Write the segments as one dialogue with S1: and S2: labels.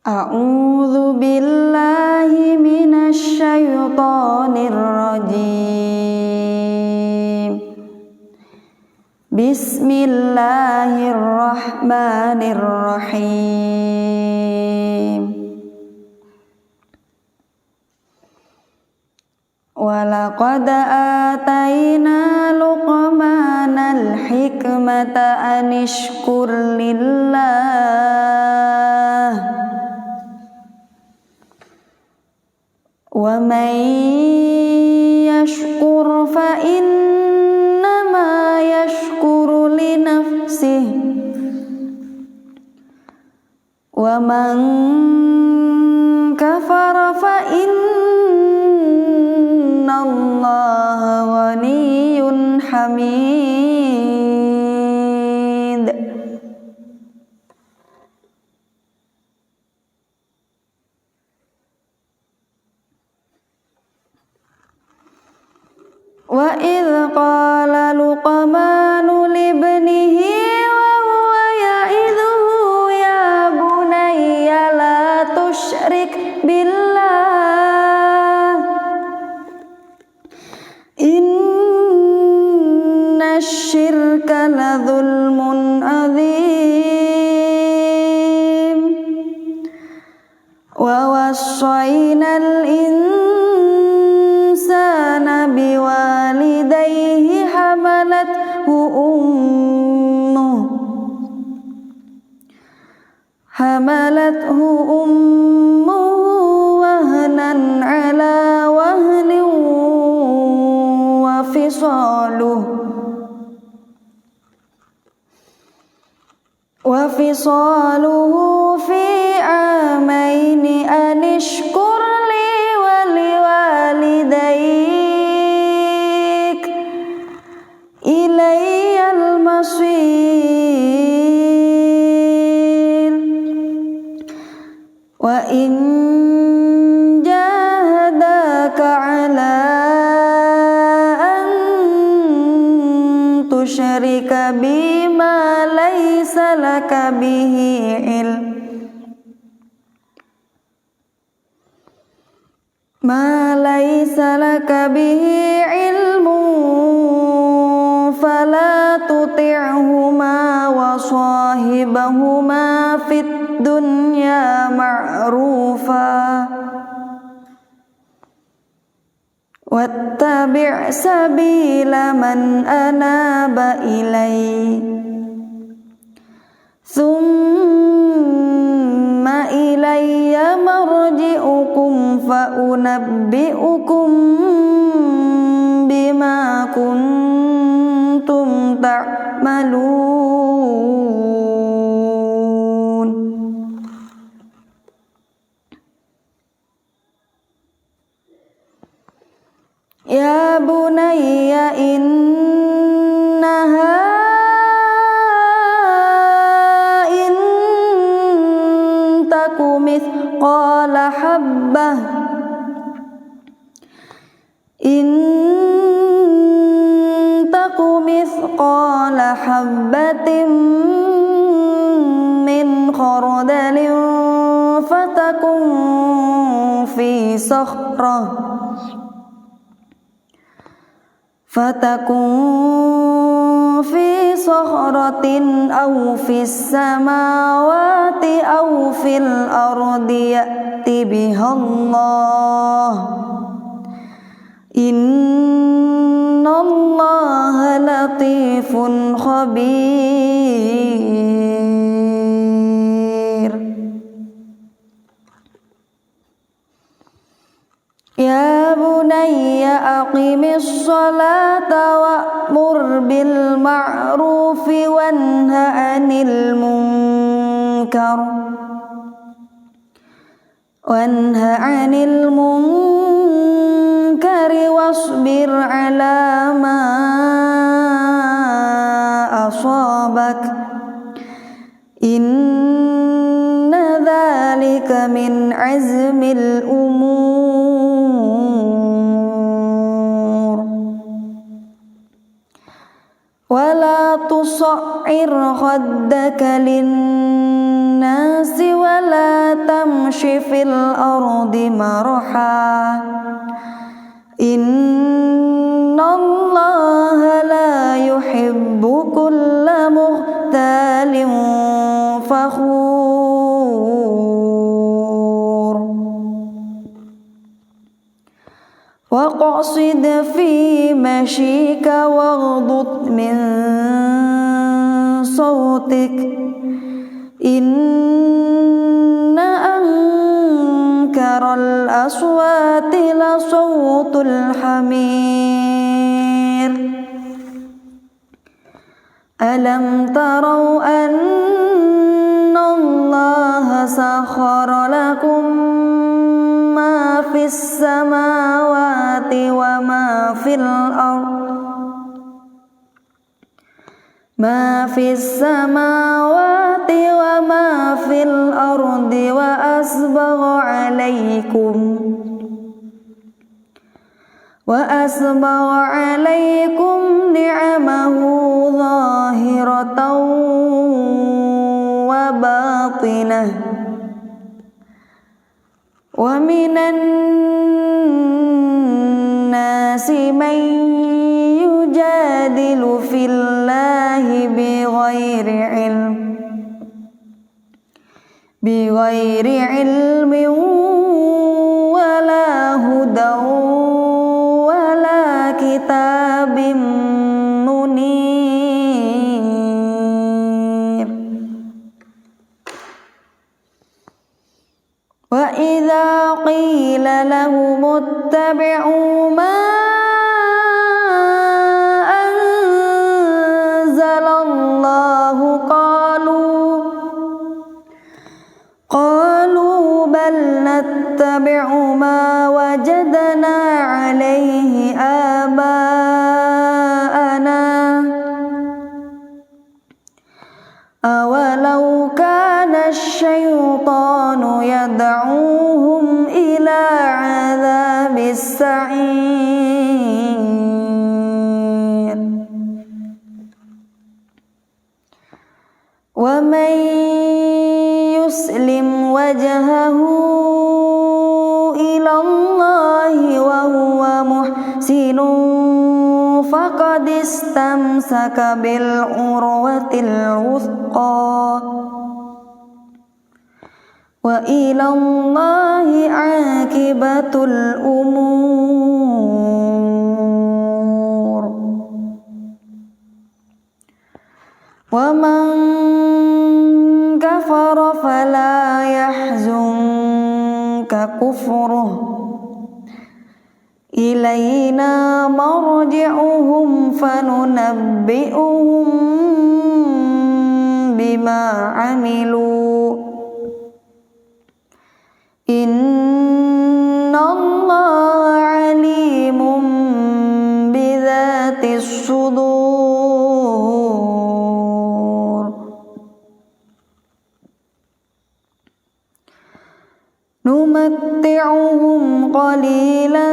S1: A'udzu billahi minasy syaithanir rajim. Bismillahirrahmanirrahim. Walaqad atayna Luqmanal hikmata anishkur lillah wa man yashkur fa innama yashkuru li nafsihi wa man kafara fa innallaha ghaniyyun hamid. Wa idh qala Luqmanu libnihi wa huwa ya'idhuhu ya bunayya la tusyrik billah innasyirka la dzulmun adzim. Wa wassaynal insana biwalidayhi hamalathu ummuhu wahnan ala wahnin wa fisaluhu fi amaini anishkur li wa liwalidayk ilayyal masir. Wa in jahadaka ala an tusyrika bima laysa laka bihi ilmun fala tuti'huma wa sahibahuma fid dunya ma'rufa wattabi' sabila man anaba ilayya thumma ilayya marji'ukum fa unabbi'ukum bima kuntum ta'malun. Ya bunayya innaha mithqala habbah in taku mithqala habbatin min khardalin fatakun fi sakhratin aw fis samawati aw fil ardi ya'ti bihallah innallaha latifun khabir. Ya bunayya aqimis sholata wa'mur bil ma'rufi wanha 'anil munkari wasbir 'ala ma asabak inna dzalika min azmil umur. Wala تصعر خدك للناس ولا تمش في الأرض مرحا إن الله لا يحب كل مختال فخور واقصد في مشيك واغضض من صوتك إن أنكر الأصوات لصوت الحمير ألم تروا أن الله سخر لكم ما في السماوات وما في الأرض وأسبغ عليكم نعمه ظاهرة وباطنة ومن الناس من يجادل في الله بغير علم ولا هدى ولا كتاب منير وإذا قيل لهم اتبعوا ما أنزل الله قالوا بل نتبع ما وجدنا عليه آباءنا أولو كان الشيطان يدعوهم إلى عذاب السعير ومن يسلم وجهه إلى الله وهو محسن فقد استمسك بالعروة الوثقى وإلى الله عاقبة الأمور ومن كفر فلا يحزنك كفره إلينا مرجعهم فننبئهم بما عملوا إن الله عليم بذات الصدور نمتعهم قليلا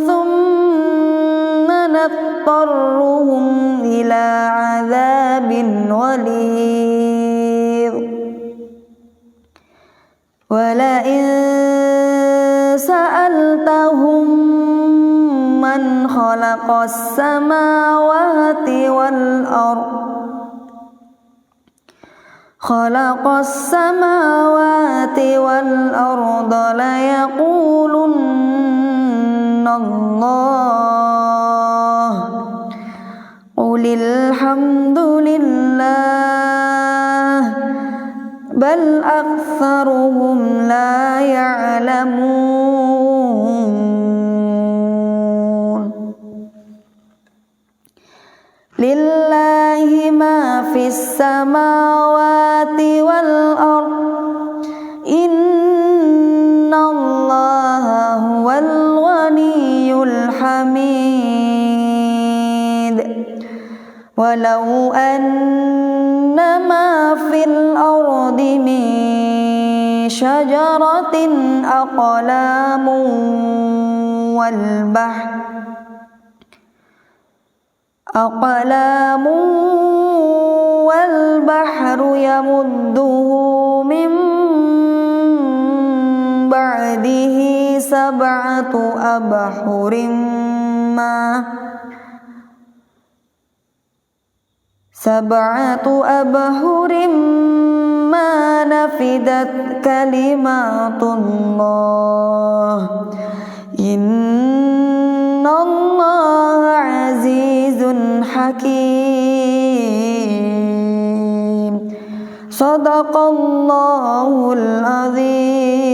S1: ثم نضطرهم إلى عذاب غليظ ولئن سألتهم من خلق السماوات والأرض ليقولن الله قل الحمد لله بل أكثرهم لا يعلمون لله ما في السماوات والأرض إن الله هو الغني الحميد ولو أن ما في الأرض من شجرة أقلام أقلام والبحر يمده من بعده سبعة أبحر ما نفدت كلمات الله إن الله عزيز حكيم. صدق الله العظيم.